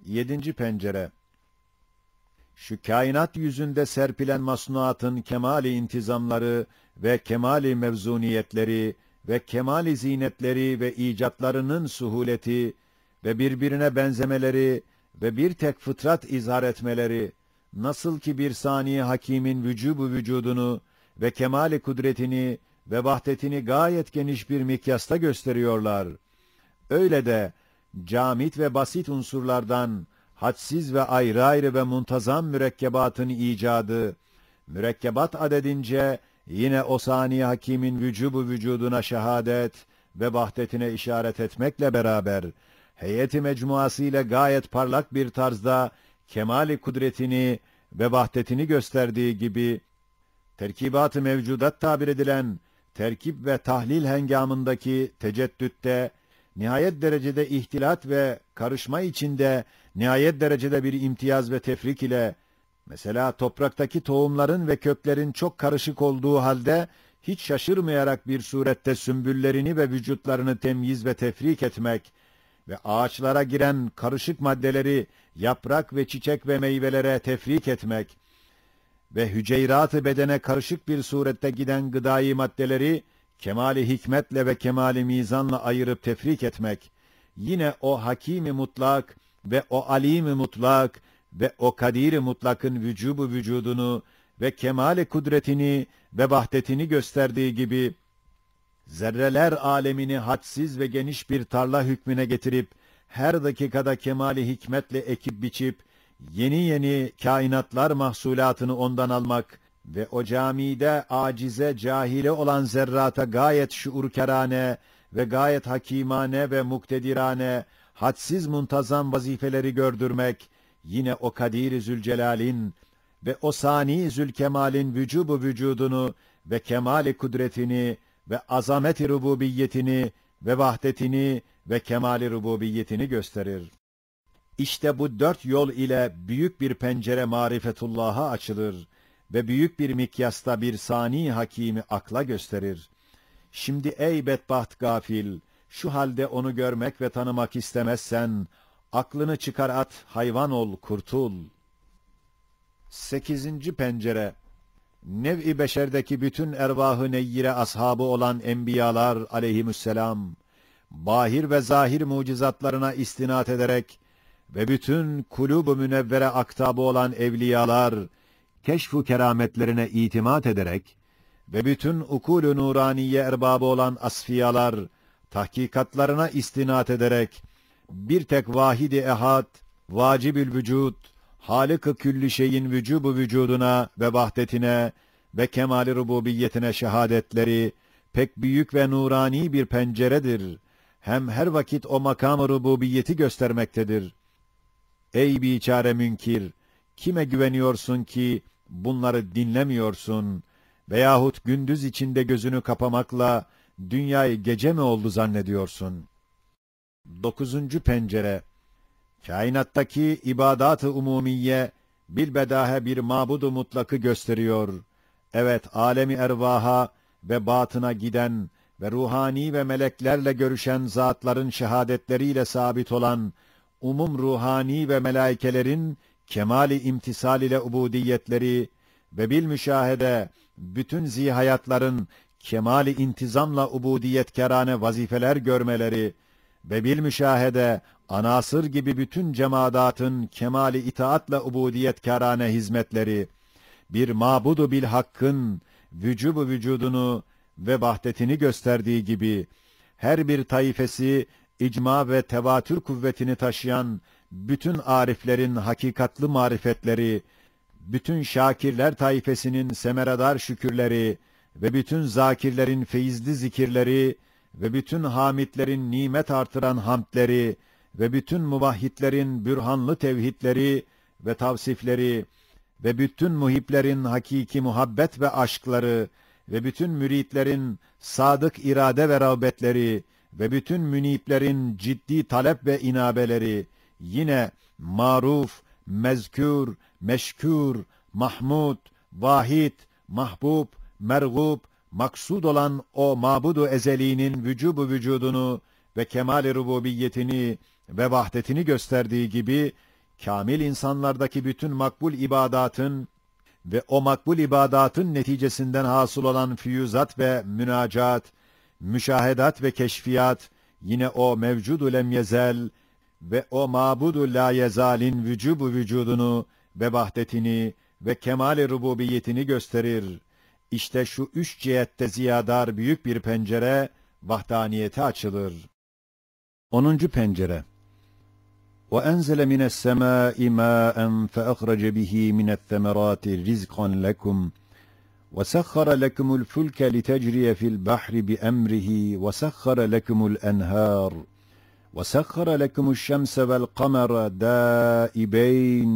7. pencere. Şu kainat yüzünde serpilen masnuatın kemali intizamları ve kemali mevzuniyetleri ve kemali zinetleri ve icatlarının suhuleti ve birbirine benzemeleri ve bir tek fıtrat izhar etmeleri, nasıl ki bir saniye hakimin vücubu vücudunu ve kemali kudretini ve vahdetini gayet geniş bir mikyasta gösteriyorlar. Öyle de camit ve basit unsurlardan hadsiz ve ayrı ayrı ve muntazam mürekkebatın icadı, mürekkebat adedince yine o saniye hakimin vücubu vücuduna şehadet ve vahdetine işaret etmekle beraber, heyeti mecmuası ile gayet parlak bir tarzda kemali kudretini ve vahdetini gösterdiği gibi, terkibat-ı mevcudat tabir edilen terkip ve tahlil hengamındaki teceddütte, nihayet derecede ihtilat ve karışma içinde nihayet derecede bir imtiyaz ve tefrik ile, mesela topraktaki tohumların ve köklerin çok karışık olduğu halde, hiç şaşırmayarak bir surette sümbüllerini ve vücutlarını temyiz ve tefrik etmek ve ağaçlara giren karışık maddeleri yaprak ve çiçek ve meyvelere tefrik etmek ve hüceyrat-ı bedene karışık bir surette giden gıdai maddeleri kemali hikmetle ve kemali mizanla ayırıp tefrik etmek, yine o hakîm-i mutlak ve o alîm-i mutlak ve o kadir-i mutlakın vücubu vücudunu ve kemali kudretini ve vahdetini gösterdiği gibi, zerreler alemini hadsiz ve geniş bir tarla hükmüne getirip, her dakikada kemali hikmetle ekip biçip, yeni yeni kainatlar mahsulatını ondan almak ve o camide acize, cahile olan zerrata gayet şuurkerane ve gayet hakimane ve muktedirane, hadsiz muntazam vazifeleri gördürmek, yine o Kadir-i Zülcelal'in ve o Sani Zülkemal'in vücubu vücudunu ve kemali kudretini ve azamet-i rububiyetini ve vahdetini ve kemali rububiyetini gösterir. İşte bu 4 yol ile büyük bir pencere marifetullah'a açılır ve büyük bir mikyasta bir sani hakimi akla gösterir. Şimdi ey bedbaht gafil, şu halde onu görmek ve tanımak istemezsen, aklını çıkar at, hayvan ol, kurtul. 8. pencere. Nev-i beşerdeki bütün ervah-ı neyyire ashabı olan enbiyalar aleyhisselam, bahir ve zahir mucizatlarına istinat ederek ve bütün kulub-u münevvere aktabı olan evliyalar, keşf-u kerametlerine itimat ederek ve bütün ukûl-u nuraniye erbabı olan asfiyalar, tahkikatlarına istinat ederek, bir tek vahid-i ehad, vacib-ül vücud, Hâlık-ı külli şeyin vücubu vücuduna ve vahdetine ve kemâl-i rububiyetine şehadetleri pek büyük ve nurani bir penceredir. Hem her vakit o makam-ı rububiyeti göstermektedir. Ey biçare münkir! Kime güveniyorsun ki bunları dinlemiyorsun? Veyahut gündüz içinde gözünü kapamakla dünyayı gece mi oldu zannediyorsun? 9. pencere. Kainattaki ibadat-ı umumiye bilbedahe bir mabud-u mutlakı gösteriyor. Evet, alemi ervaha ve batına giden ve ruhani ve meleklerle görüşen zatların şehadetleriyle sabit olan umum ruhani ve melaikelerin kemali imtisal ile ubudiyetleri ve bil müşahede bütün zihayatların kemali intizamla ubudiyetkerane vazifeler görmeleri ve bil müşahede anasır gibi bütün cemaatın kemali itaatla ubudiyetkarane hizmetleri, bir mabudu bil hakkın vücubu vücudunu ve vahdetini gösterdiği gibi, her bir taifesi icma ve tevatür kuvvetini taşıyan bütün ariflerin hakikatlı marifetleri, bütün şakirler taifesinin semeradar şükürleri ve bütün zakirlerin feyizli zikirleri ve bütün hamitlerin nimet artıran hamdleri ve bütün muvahhidlerin bürhanlı tevhidleri ve tavsifleri ve bütün muhiplerin hakiki muhabbet ve aşkları ve bütün müritlerin sadık irade ve rağbetleri ve bütün müniplerin ciddi talep ve inabeleri, yine maruf, mezkür, meşkür, mahmud, vahid, mahbub, mergub, maksud olan o mabudu ezeliğinin vücubu vücudunu ve kemal-i rububiyetini ve vahdetini gösterdiği gibi, kamil insanlardaki bütün makbul ibadatın ve o makbul ibadatın neticesinden hasıl olan füyüzat ve münacat, müşahedat ve keşfiyat, yine o mevcudu lem yezel ve o mabudu la yezalin vücubu vücudunu ve vahdetini ve kemal-i rububiyetini gösterir. İşte şu üç cihette ziyadar büyük bir pencere, vahdaniyete açılır. 10. pencere. وَاَنْزَلَ مِنَ السَّمَاءِ مَاءً فَأَخْرَجَ بِهِ مِنَ الثَّمَرَاتِ رِزْقًا لَكُمْ وَسَخَّرَ لَكُمُ الْفُلْكَ لِتَجْرِيَ فِي الْبَحْرِ بِأَمْرِهِ وَسَخَّرَ لَكُمُ الْأَنْهَارَ وَسَخَّرَ لَكُمُ الشَّمْسَ وَالْقَمَرَ دَائِبَيْنِ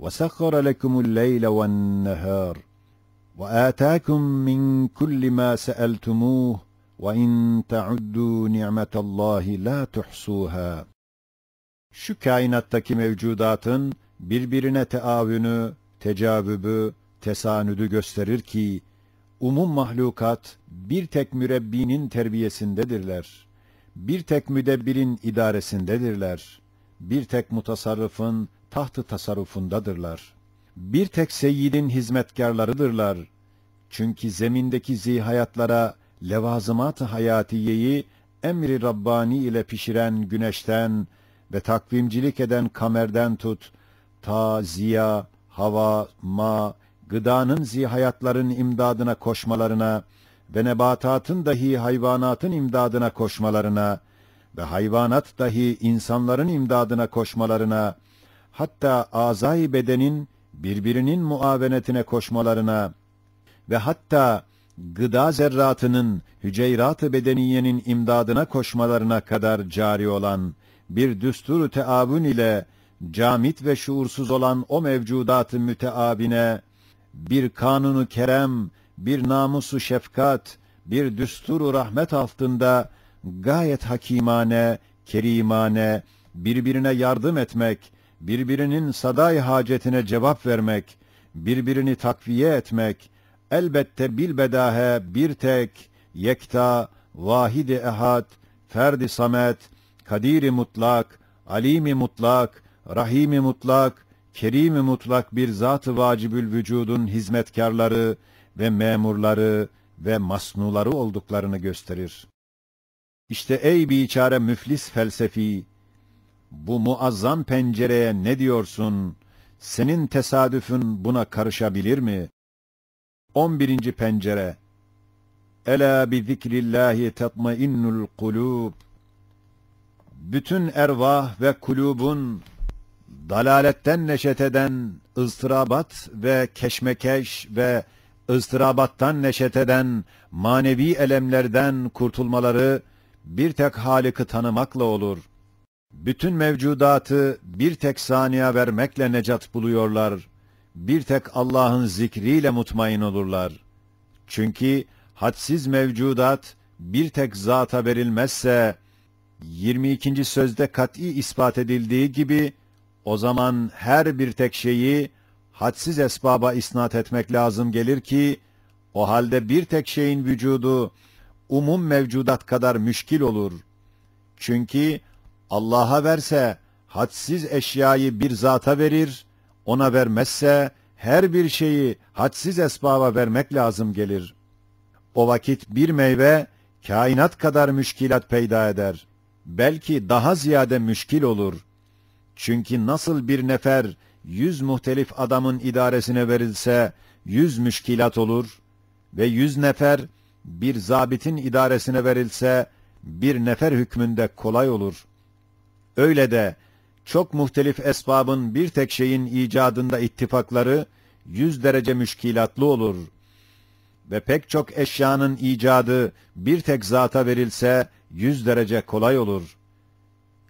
وَسَخَّرَ لَكُمُ اللَّيْلَ وَالنَّهَارَ وَآتَاكُم مِّن كُلِّ مَا سَأَلْتُمُوهُ وَإِن تَعُدُّوا نِعْمَةَ اللّٰهِ لَا تُحْصُوهَا. Şu kainattaki mevcudatın birbirine teavünü, tecavübü, tesanüdü gösterir ki, umum mahlukat bir tek mürebbinin terbiyesindedirler. Bir tek müdebbirin idaresindedirler. Bir tek mutasarrıfın taht-ı tasarrufundadırlar. Bir tek seyyidin hizmetkarlarıdırlar. Çünkü zemindeki zihayatlara levazımat-ı hayatiyeyi emri Rabbani ile pişiren güneşten ve takvimcilik eden kamerden tut, ta ziya, hava, ma, gıdanın zihayatların imdadına koşmalarına ve nebatatın dahi hayvanatın imdadına koşmalarına ve hayvanat dahi insanların imdadına koşmalarına, hatta azai bedenin birbirinin muavenetine koşmalarına ve hatta gıda zerratının hüceyrat-ı bedeniyenin imdadına koşmalarına kadar cari olan bir düstur-u teavün ile camit ve şuursuz olan o mevcudat-ı müteabine bir kanunu kerem, bir namusu şefkat, bir düsturu rahmet altında gayet hakimane, kerimane birbirine yardım etmek, birbirinin saday hacetine cevap vermek, birbirini takviye etmek, elbette bilbedahe bir tek, yekta, vahid-i ehad, ferd-i samet, kadir-i mutlak, alim-i mutlak, rahim-i mutlak, kerim-i mutlak bir zat-ı vacibül vücudun hizmetkarları ve memurları ve masnuları olduklarını gösterir. İşte ey biçare müflis felsefi, bu muazzam pencereye ne diyorsun? Senin tesadüfün buna karışabilir mi? 11. pencere. Ela bi zikrillahi tatmainnul kulub. Bütün ervah ve kulubun dalaletten neşet eden ıztırabat ve keşmekeş ve ıztırabattan neşet eden manevi elemlerden kurtulmaları bir tek Halık'ı tanımakla olur. Bütün mevcudatı bir tek saniye vermekle necat buluyorlar. Bir tek Allah'ın zikriyle mutmain olurlar. Çünkü hadsiz mevcudat bir tek zata verilmezse, 22. sözde kat'î ispat edildiği gibi, o zaman her bir tek şeyi hadsiz esbaba isnat etmek lazım gelir ki, o halde bir tek şeyin vücudu umum mevcudat kadar müşkil olur. Çünkü Allah'a verse hadsiz eşyayı bir zata verir, ona vermezse her bir şeyi hadsiz esbaba vermek lazım gelir. O vakit bir meyve kainat kadar müşkilat peyda eder. Belki daha ziyade müşkil olur. Çünkü nasıl bir nefer 100 muhtelif adamın idaresine verilse 100 müşkilat olur ve 100 nefer bir zabitin idaresine verilse bir nefer hükmünde kolay olur. Öyle de çok muhtelif esbabın bir tek şeyin icadında ittifakları 100 derece müşkilatlı olur. Ve pek çok eşyanın icadı bir tek zata verilse 100 derece kolay olur.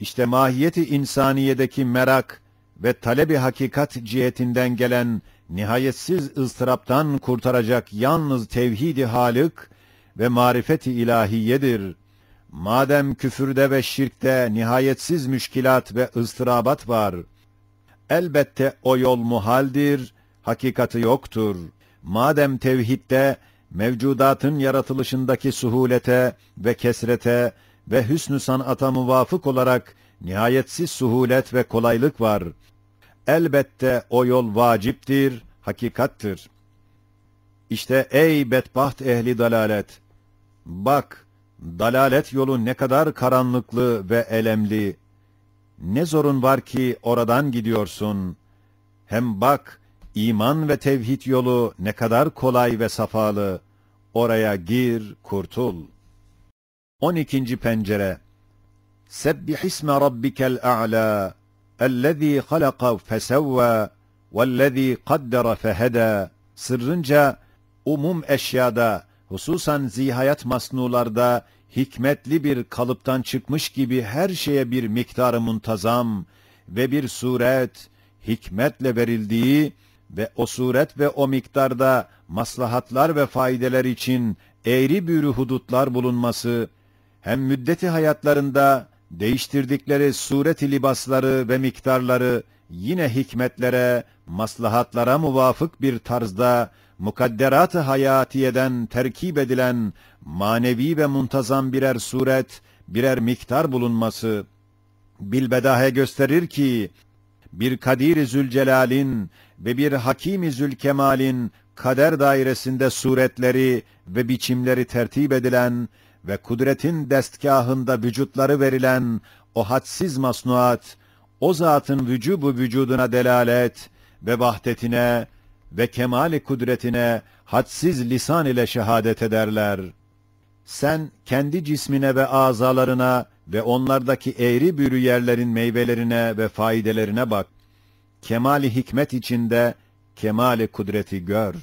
İşte mahiyeti insaniyedeki merak ve talebi hakikat cihetinden gelen nihayetsiz ıstıraptan kurtaracak yalnız tevhid-i Halık ve marifet-i ilahiyedir. Madem küfürde ve şirkte nihayetsiz müşkilat ve ıstırabat var, elbette o yol muhaldir, hakikati yoktur. Madem tevhidde mevcudatın yaratılışındaki suhulete ve kesrete ve hüsnü sanata muvafık olarak nihayetsiz suhulet ve kolaylık var, elbette o yol vaciptir, hakikattır. İşte ey bedbaht ehli dalalet! Bak, dalalet yolu ne kadar karanlıklı ve elemli. Ne zorun var ki oradan gidiyorsun? Hem bak, iman ve tevhid yolu ne kadar kolay ve safalı. Oraya gir, kurtul. 12. pencere. Sebbihisme rabbikel a'la, ellezî halaka fesevvâ, vellezî kaddera fehedâ. Sırrınca, umum eşyada, hususan zihayat masnularda, hikmetli bir kalıptan çıkmış gibi her şeye bir miktarı muntazam ve bir suret, hikmetle verildiği ve o suret ve o miktarda maslahatlar ve faydeler için eğri büğrü hudutlar bulunması, hem müddeti hayatlarında değiştirdikleri suret-i libasları ve miktarları yine hikmetlere, maslahatlara muvafık bir tarzda mukadderat-ı hayatiyeden terkip edilen manevi ve muntazam birer suret, birer miktar bulunması, bilbedahe gösterir ki, bir Kadir-i Zülcelal'in ve bir Hakim-i Zülkemal'in kader dairesinde suretleri ve biçimleri tertip edilen ve kudretin destgâhında vücutları verilen o hadsiz masnuat, o zatın vücubu vücuduna delalet ve vahdetine ve kemali kudretine hadsiz lisan ile şehadet ederler. Sen kendi cismine ve azalarına ve onlardaki eğri büğrü yerlerin meyvelerine ve faydelerine bak. Kemali hikmet içinde kemali kudreti gör.